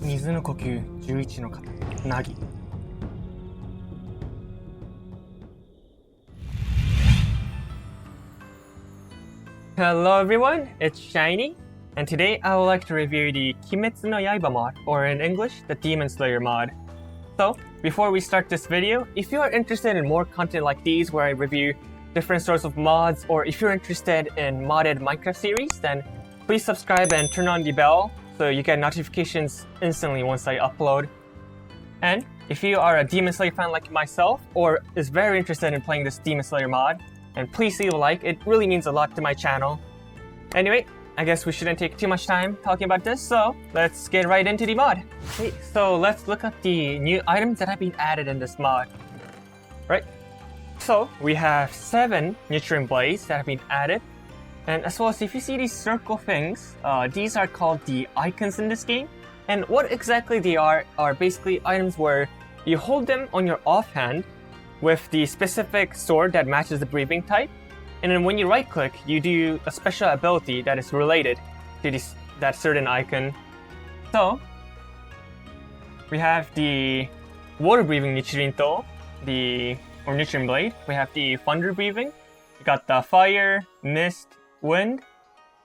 水の呼吸11の方、なぎ。Hello everyone, it's Shiny, and today I would like to review the Kimetsu no Yaiba mod, or in English, the Demon Slayer mod. So, before we start this video, if you are interested in more content like these where I review different sorts of mods, or if you're interested in modded Minecraft series, then please subscribe and turn on the bell so you get notifications instantly once I upload. And if you are a Demon Slayer fan like myself, or is very interested in playing this Demon Slayer mod, and please leave a like, it really means a lot to my channel. Anyway, I guess we shouldn't take too much time talking about this, so let's get right into the mod. Okay, so let's look at the new items that have been added in this mod. Right, so we have 7 nutrient blades that have been added, and as well as if you see these circle things, these are called the icons in this game. And what exactly they are basically items where you hold them on your offhand with the specific sword that matches the breathing type, and then when you right click, you do a special ability that is related to that certain icon. So we have the water breathing Nichirinto, or nutrient blade. We have the thunder breathing. We got the fire, mist, wind,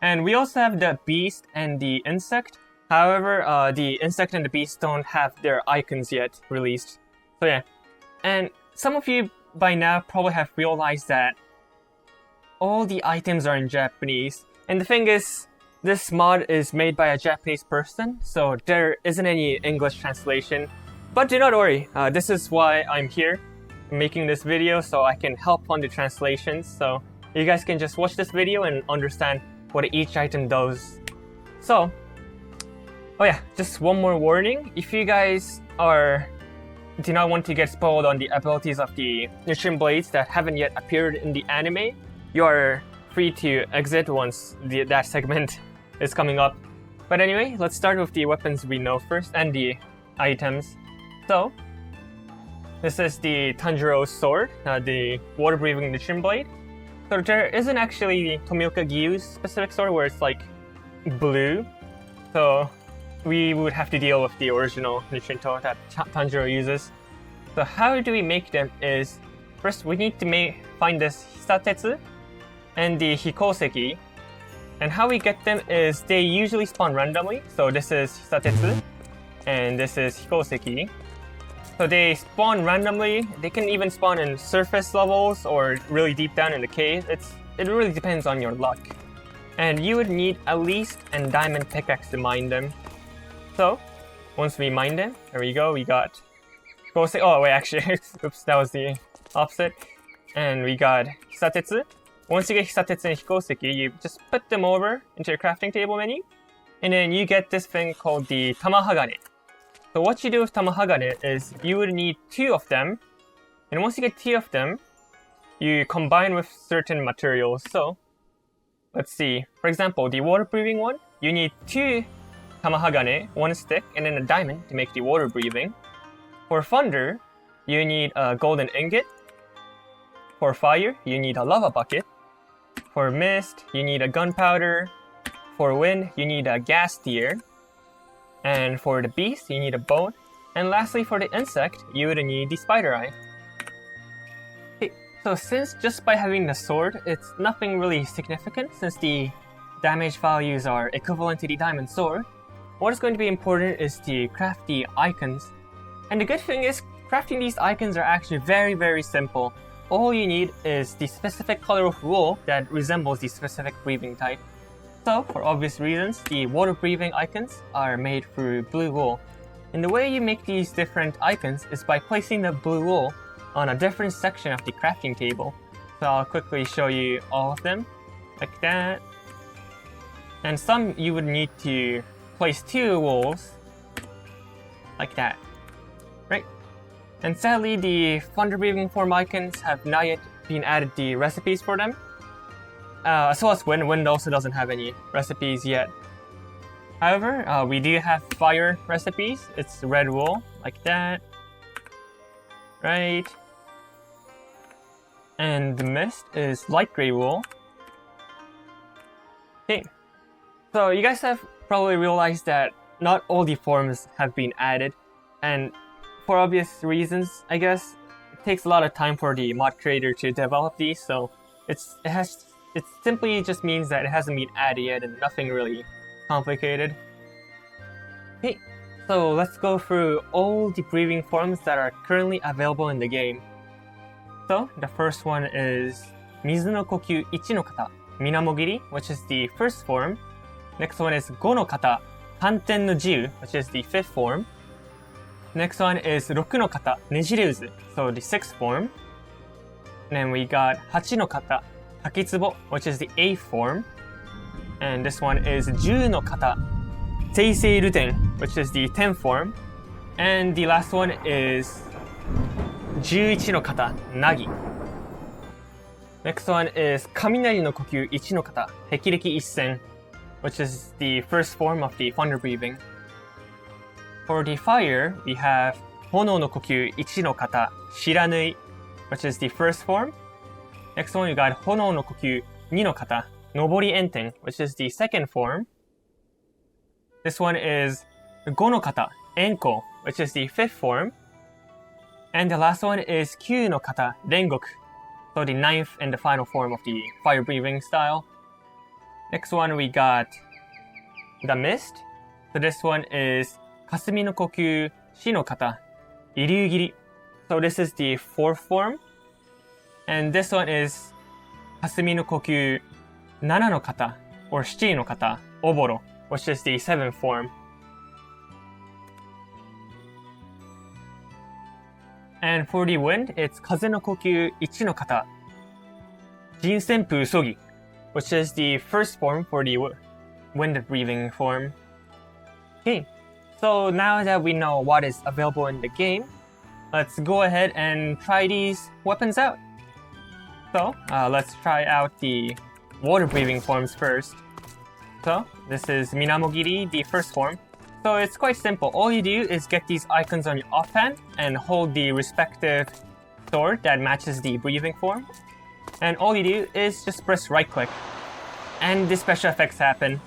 and we also have the beast and the insect. However, the insect and the beast don't have their icons yet released. So yeah, and some of you by now probably have realized that all the items are in Japanese. And the thing is, this mod is made by a Japanese person, so there isn't any English translation. But do not worry, this is why I'm here making this video, so I can help on the translations. So you guys can just watch this video and understand what each item does. So, oh yeah, just one more warning. If you guys do not want to get spoiled on the abilities of the nutrient blades that haven't yet appeared in the anime, you are free to exit once that segment is coming up. But anyway, let's start with the weapons we know first and the items. So, this is the Tanjiro's sword, the water-breathing nutrient blade. So there isn't actually the Tomioka Gyu's specific sword where it's like blue. So we would have to deal with the original Nichirinto that Tanjiro uses. So how do we make them is, first we need to find this Hisatetsu and the Hikoseki. And how we get them is they usually spawn randomly. So this is Hisatetsu and this is Hikoseki. So they spawn randomly. They can even spawn in surface levels or really deep down in the cave. It really depends on your luck. And you would need at least a diamond pickaxe to mine them. So, once we mine them, there we go, we got Hikoseki. Oh wait, actually, oops, that was the opposite. And we got Hisatetsu. Once you get Hisatetsu and Hikoseki, you just put them over into your crafting table menu. And then you get this thing called the Tamahagane. So what you do with Tamahagane is you would need 2 of them. And once you get 2 of them, you combine with certain materials. So, let's see. For example, the water breathing one, you need 2 Tamahagane, 1 stick, and then a diamond to make the water breathing. For thunder, you need a golden ingot. For fire, you need a lava bucket. For mist, you need a gunpowder. For wind, you need a gas tier. And for the beast, you need a bone. And lastly, for the insect, you would need the spider eye. Okay, so since just by having the sword, it's nothing really significant since the damage values are equivalent to the diamond sword, what is going to be important is to craft the icons. And the good thing is, crafting these icons are actually very, very simple. All you need is the specific color of wool that resembles the specific breathing type. So, for obvious reasons, the water breathing icons are made through blue wool. And the way you make these different icons is by placing the blue wool on a different section of the crafting table. So I'll quickly show you all of them, like that. And some you would need to place 2 wools, like that, right? And sadly, the thunder breathing form icons have not yet been added the recipes for them. As well as wind. Wind also doesn't have any recipes yet. However, we do have fire recipes. It's red wool, like that, right? And the mist is light gray wool. Okay, so you guys have probably realized that not all the forms have been added, and for obvious reasons, I guess, it takes a lot of time for the mod creator to develop these, so it simply just means that it hasn't been added yet and nothing really complicated. Okay, so let's go through all the breathing forms that are currently available in the game. So the first one is Mizu no Kokyu Ichi no Kata, Minamogiri, which is the first form. Next one is Go no Kata, Hanten no Jiu, which is the fifth form. Next one is Roku no Kata, Nejireuzu, so the sixth form. And then we got Hachi no Kata, Takitsubo, which is the eighth form. And this one is Ju no Kata, Seisei Ruten, which is the 10th form. And the last one is Juichi no Kata, Nagi. Next one is Kaminari no Kokyu Ichi no Kata, Hekireki Isen, which is the first form of the thunder breathing. For the fire, we have Hono no Kokyu Ichi no Kata, Shiranui, which is the first form. Next one, we got Hono no Kokyu Ni no Kata, Nobori Enten, which is the second form. This one is Go no Kata, Enko, which is the fifth form. And the last one is Kyu no Kata, Rengoku, so the ninth and the final form of the fire breathing style. Next one we got the mist. So this one is Kasumi no Kokyu Shi no Kata, Iryugiri. So this is the fourth form. And this one is Kasumi no Kokyu Nana no Kata, or Shichi no Kata, Oboro, which is the seventh form. And for the wind, it's Kaze no Kokyu Ichi no Kata, Jinsenpu Sogi, which is the first form for the wind breathing form. Okay, so now that we know what is available in the game, let's go ahead and try these weapons out. So, let's try out the water breathing forms first. So, this is Minamogiri, the first form. So it's quite simple. All you do is get these icons on your offhand and hold the respective sword that matches the breathing form. And all you do is just press right click. And the special effects happen.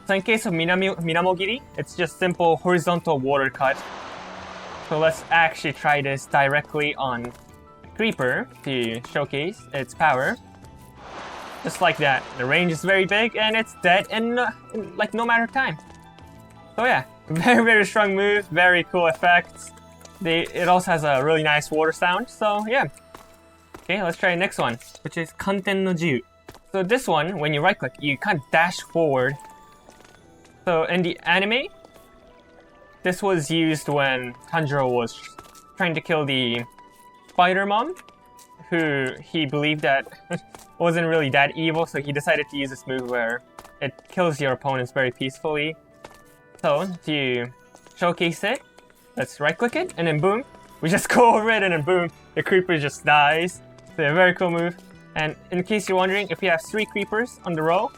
So in case of Minamogiri, it's just simple horizontal water cut. So let's actually try this directly on Creeper to showcase its power. Just like that. The range is very big and it's dead in like no matter of time. So yeah, very strong move, very cool effects. It also has a really nice water sound, so yeah. Okay, let's try the next one, which is Kanten no Jiu. So this one, when you right click, you kind of dash forward. So in the anime, this was used when Tanjiro was trying to kill the spider mom, who he believed that wasn't really that evil, so he decided to use this move where it kills your opponents very peacefully. So, to showcase it, let's right click it, and then boom, we just go over it, and then boom, the creeper just dies. So a very cool move. And in case you're wondering, if you have 3 creepers on the row,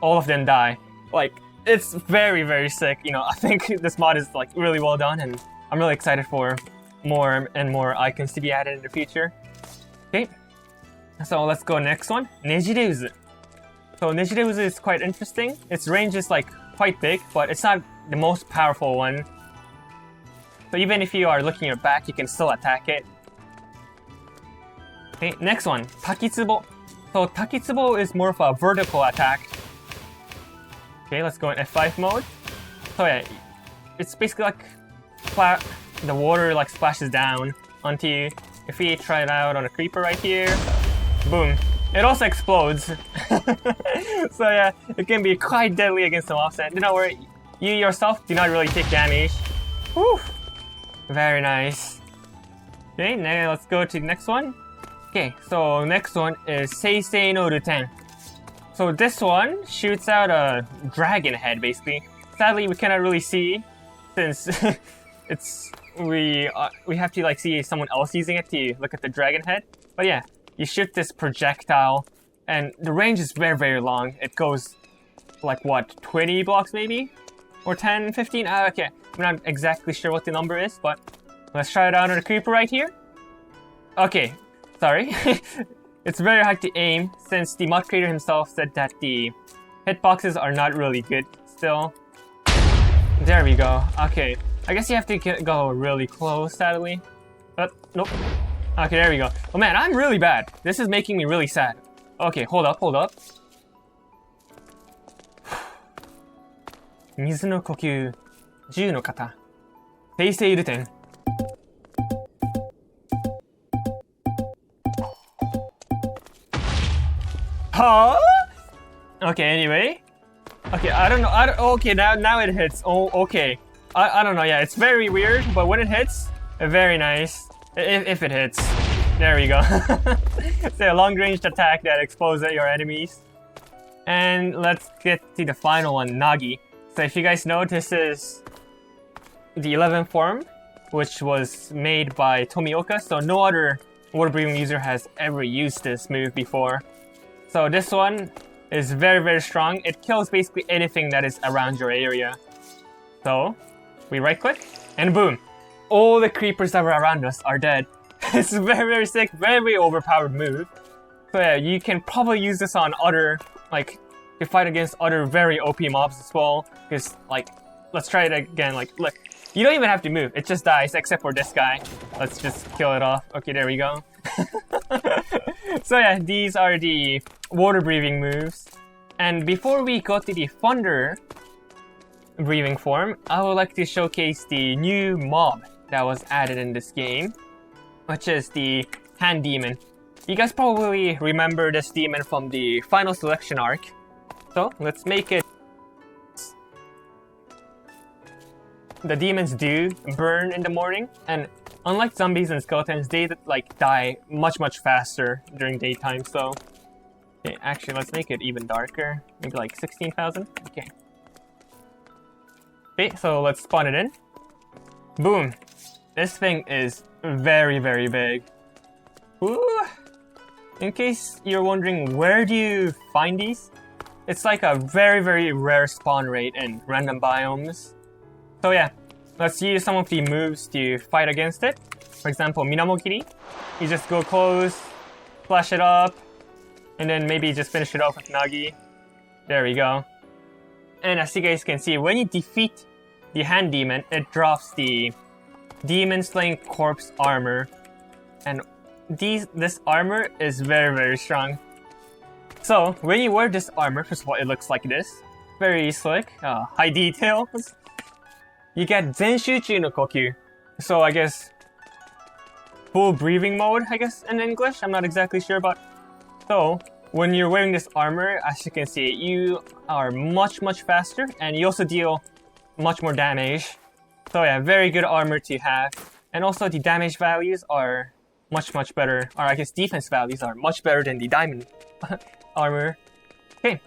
all of them die. Like, it's very sick. You know, I think this mod is like really well done, and I'm really excited for more and more icons to be added in the future. Okay, so let's go next one, Nejireuzu. So Nejireuzu is quite interesting. Its range is like quite big, but it's not the most powerful one. So even if you are looking your back, you can still attack it. Okay, next one, Takitsubo. So Takitsubo is more of a vertical attack. Okay, let's go in F5 mode. So yeah, it's basically like the water like splashes down onto you. If we try it out on a creeper right here, boom. It also explodes. So yeah, it can be quite deadly against the mobs, and don't worry, you yourself do not really take damage. Whew. Very nice. Okay, now let's go to the next one. Okay, so next one is Seisei no Ruten. So this one shoots out a dragon head, basically. Sadly, we cannot really see since we have to like see someone else using it to look at the dragon head. But yeah, you shoot this projectile, and the range is very long. It goes like what, 20 blocks maybe, or 10, 15. Okay, I'm not exactly sure what the number is, but let's try it out on a creeper right here. Okay, sorry. It's very hard to aim since the mod creator himself said that the hitboxes are not really good still. There we go. Okay. I guess you have to go really close, sadly. But, nope. Okay, there we go. Oh man, I'm really bad. This is making me really sad. Okay, hold up. 水の呼吸、10の型。生成ルテン。Huh? Okay, anyway. Okay, I don't know. Okay, now it hits. Oh, okay. I don't know. Yeah, it's very weird, but when it hits, very nice. If it hits. There we go. It's a long-ranged attack that exposes your enemies. And let's get to the final one, Nagi. So if you guys know, this is the 11th form, which was made by Tomioka, so no other water breathing user has ever used this move before. So this one is very, very strong. It kills basically anything that is around your area. So we right click and boom. All the creepers that were around us are dead. It's a very, very sick, very, very overpowered move. So yeah, you can probably use this on other, like, to fight against other very OP mobs as well. Because, like, let's try it again. Like, look, you don't even have to move. It just dies, except for this guy. Let's just kill it off. Okay, there we go. So yeah, these are the water breathing moves. And before we go to the thunder breathing form, I would like to showcase the new mob that was added in this game, which is the hand demon. You guys probably remember this demon from the final selection arc. So let's make it. The demons do burn in the morning, and unlike zombies and skeletons, they like die much faster during daytime. So okay, actually, let's make it even darker. Maybe like 16,000. Okay. Okay, so let's spawn it in. Boom. This thing is very, very big. Ooh. In case you're wondering, where do you find these? It's like a very, very rare spawn rate in random biomes. So yeah, let's use some of the moves to fight against it. For example, Minamokiri. You just go close, flash it up, and then maybe just finish it off with Nagi. There we go. And as you guys can see, when you defeat the hand demon, it drops the demon slaying corpse armor. And this armor is very, very strong. So when you wear this armor, first of all, it looks like this. Very slick, high details. You get Zenshuchi no Kokyu. So I guess full breathing mode, I guess in English. I'm not exactly sure, but so when you're wearing this armor, as you can see, you are much faster, and you also deal much more damage. So yeah, very good armor to have. And also the damage values are much better, or I guess defense values are much better than the diamond armor. Okay,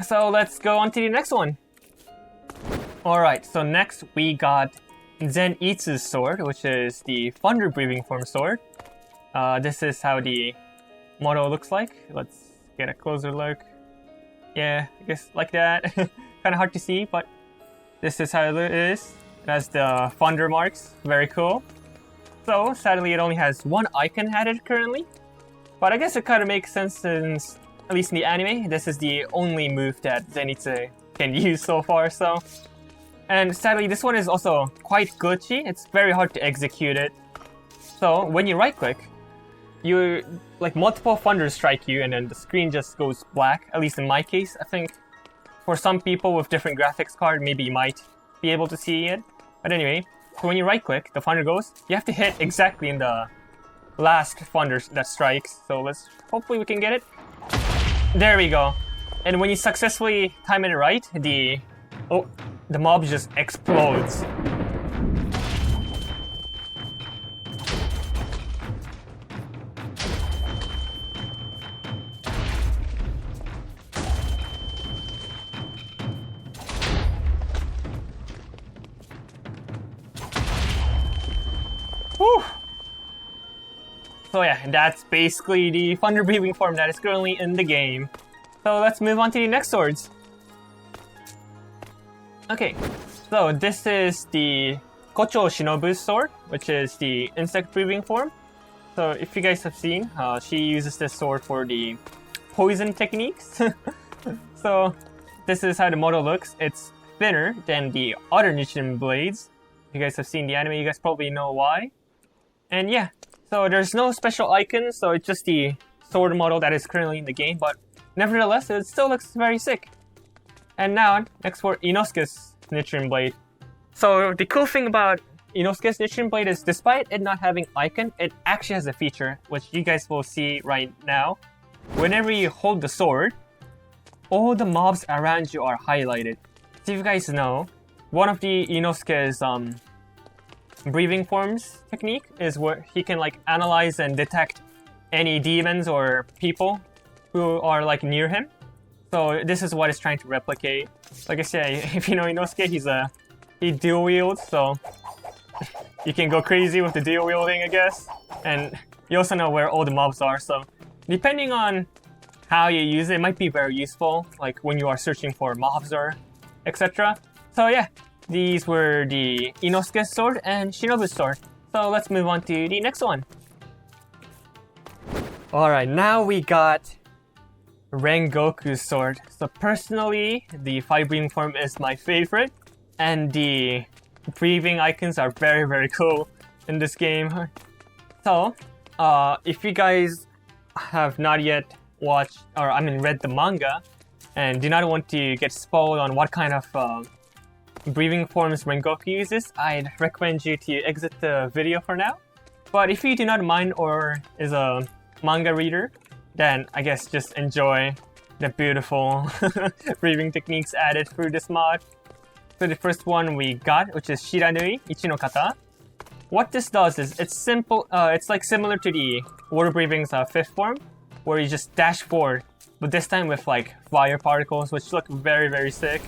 so let's go on to the next one. Alright, so next we got Zenitsu's sword, which is the thunder breathing form sword. This is how the model looks like. Let's get a closer look. Yeah, I guess like that. Kind of hard to see, but this is how it is. It has the thunder marks. Very cool. So sadly, it only has one icon added currently, but I guess it kind of makes sense since, at least in the anime, this is the only move that Zenitsu can use so far. So. And sadly, this one is also quite glitchy. It's very hard to execute it. So when you right click, you like multiple thunders strike you, and then the screen just goes black. At least in my case, I think for some people with different graphics card, maybe you might be able to see it. But anyway, so when you right click, the thunder goes. You have to hit exactly in the last thunder that strikes. So hopefully we can get it. There we go. And when you successfully time it right, the mob just explodes. Whew. So yeah, that's basically the thunder breathing form that is currently in the game. So let's move on to the next swords. Okay, so this is the Kocho Shinobu's sword, which is the insect breathing form. So if you guys have seen, she uses this sword for the poison techniques. So this is how the model looks. It's thinner than the other Nichiren blades. If you guys have seen the anime, you guys probably know why. And yeah, so there's no special icons, so it's just the sword model that is currently in the game, but nevertheless, it still looks very sick. And now, next for Inosuke's Nichiren blade. So the cool thing about Inosuke's Nichiren blade is, despite it not having icon, it actually has a feature, which you guys will see right now. Whenever you hold the sword, all the mobs around you are highlighted. So if you guys know, one of the Inosuke's breathing forms technique is where he can like analyze and detect any demons or people who are like near him. So this is what it's trying to replicate. Like I said, if you know Inosuke, he dual wields, so you can go crazy with the dual wielding, I guess. And you also know where all the mobs are, so depending on how you use it, it might be very useful, like when you are searching for mobs or etc. So yeah, these were the Inosuke's sword and Shinobu's sword. So let's move on to the next one. Alright, now we got Rengoku's sword. So personally, the fire breathing form is my favorite, and the breathing icons are very, very cool in this game. So, if you guys have not yet watched, or read the manga, and do not want to get spoiled on what kind of breathing forms Rengoku uses, I'd recommend you to exit the video for now. But if you do not mind or is a manga reader, then I guess just enjoy the beautiful breathing techniques added through this mod. So the first one we got, which is Shiranui Ichi no Kata. What this does is, it's simple. It's like similar to the water breathing's fifth form, where you just dash forward, but this time with like fire particles, which look very, very sick.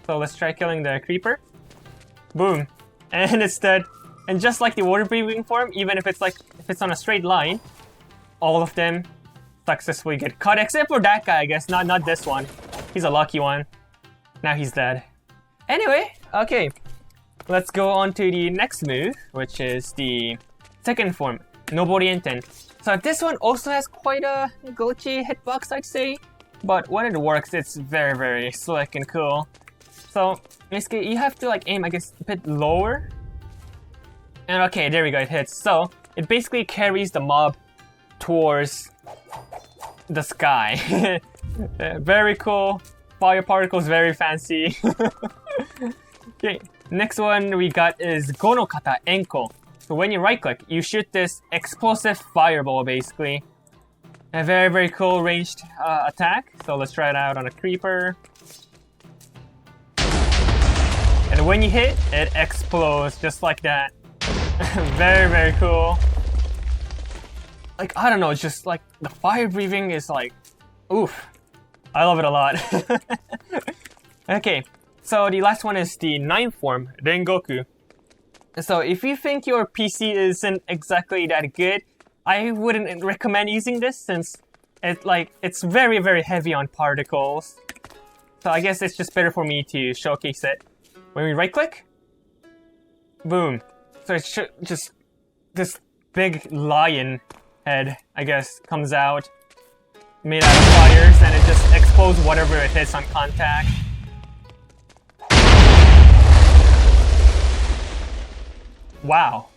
So let's try killing the creeper. Boom, and it's dead. And just like the water breathing form, even if it's on a straight line, all of them successfully get cut, except for that guy, I guess. Not this one. He's a lucky one. Now he's dead. Anyway, okay. Let's go on to the next move, which is the second form, Noborienten. So this one also has quite a glitchy hitbox, I'd say. But when it works, it's very, very slick and cool. So basically, you have to like aim, I guess, a bit lower. And okay, there we go, it hits. So it basically carries the mob towards the sky. Very cool. Fire particles, very fancy. Okay, next one we got is Go no Kata Enko. So when you right click, you shoot this explosive fireball basically. A very, very cool ranged attack. So let's try it out on a creeper. And when you hit, it explodes just like that. Very, very cool. Like, I don't know, it's just like the fire breathing is like, oof. I love it a lot. Okay, so the last one is the ninth form, Rengoku. So if you think your PC isn't exactly that good, I wouldn't recommend using this since it's very, very heavy on particles. So I guess it's just better for me to showcase it. When we right click, boom. So it's just this big lion head, I guess, comes out, made out of fires, and it just explodes whatever it hits on contact. Wow.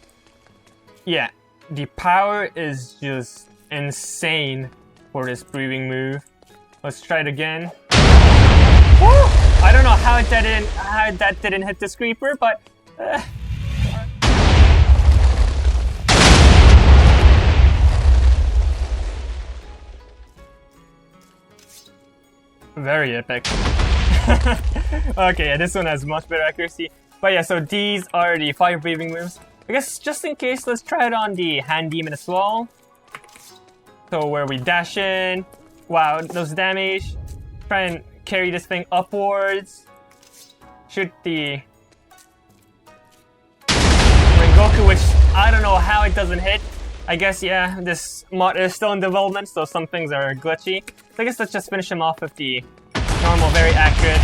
Yeah, the power is just insane for this breathing move. Let's try it again. Woo! I don't know how that didn't hit this creeper, but very epic. Okay, yeah, this one has much better accuracy. But yeah, so these are the fire breathing moves. I guess just in case, let's try it on the hand demon as well. So where we dash in, wow, those damage. Try and carry this thing upwards. Shoot the Rengoku, which I don't know how it doesn't hit. I guess, yeah, this mod is still in development, so some things are glitchy. So I guess let's just finish him off with the normal, very accurate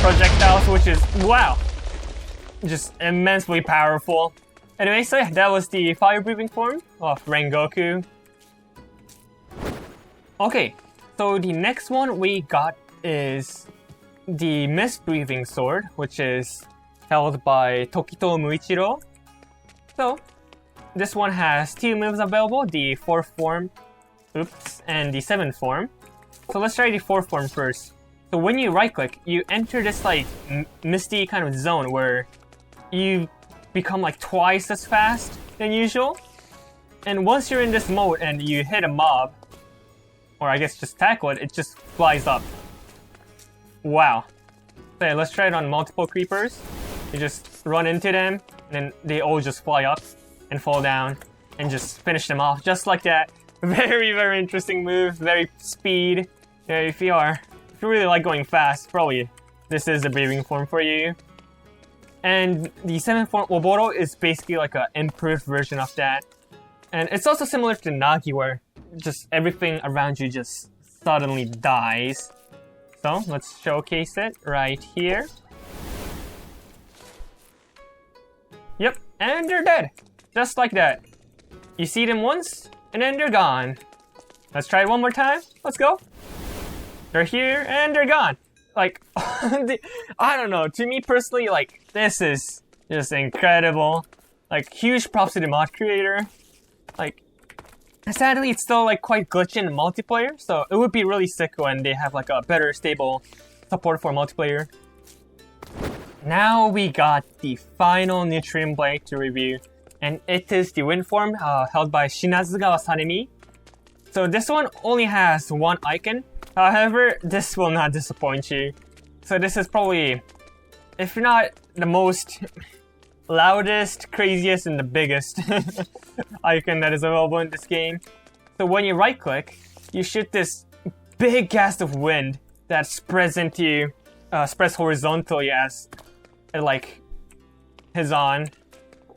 projectiles, which is, wow, just immensely powerful. Anyway, so yeah, that was the fire breathing form of Rengoku. Okay, so the next one we got is the Mist Breathing Sword, which is held by Tokito Muichiro. So, this one has 2 moves available, the 4th form, and the 7th form. So let's try the 4th form first. So when you right click, you enter this like misty kind of zone where you become like twice as fast than usual. And once you're in this mode and you hit a mob, or I guess just tackle it, it just flies up. Wow. So yeah, let's try it on multiple creepers. You just run into them, and then they all just fly up and fall down, and just finish them off just like that. Very, very interesting move, very speed. Yeah, if you really like going fast, probably this is the breathing form for you. And the 7th form, Oboro, is basically like an improved version of that. And it's also similar to Nagi, where just everything around you just suddenly dies. So let's showcase it right here. Yep, and they're dead. Just like that. You see them once, and then they're gone. Let's try it one more time. Let's go. They're here, and they're gone. Like, I don't know. To me personally, like, this is just incredible. Like, huge props to the mod creator. Like, sadly, it's still like quite glitchy in multiplayer, so it would be really sick when they have like a better, stable support for multiplayer. Now we got the final Nutrient Blade to review, and it is the wind form held by Shinazugawa Sanemi. So this one only has 1 icon. However, this will not disappoint you. So this is probably, if not the most loudest, craziest, and the biggest icon that is available in this game. So when you right click, you shoot this big gust of wind that spreads horizontally as it like is on.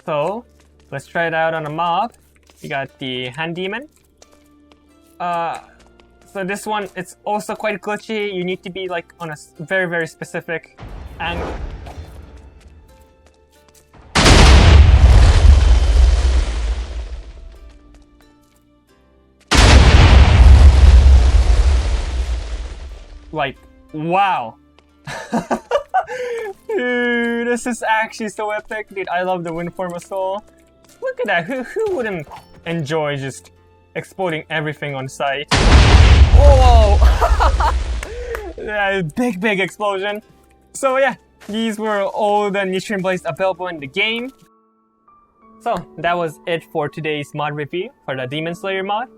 So let's try it out on a mob. You got the hand demon. So this one, it's also quite glitchy. You need to be like on a very, very specific angle. Like, wow. Dude, this is actually so epic. Dude, I love the wind form as well. Look at that. Who wouldn't enjoy just exploding everything on sight? Whoa! Yeah, big explosion. So yeah, these were all the Nutrient Blades available in the game. So that was it for today's mod review for the Demon Slayer mod.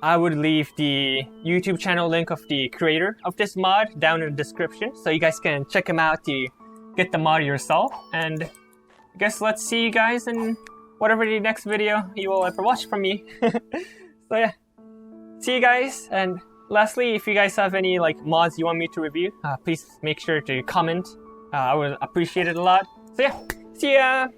I would leave the YouTube channel link of the creator of this mod down in the description, so you guys can check him out to get the mod yourself. And I guess let's see you guys in whatever the next video you will ever watch from me. So yeah, see you guys. And lastly, if you guys have any like mods you want me to review, please make sure to comment. I would appreciate it a lot. So yeah, see ya!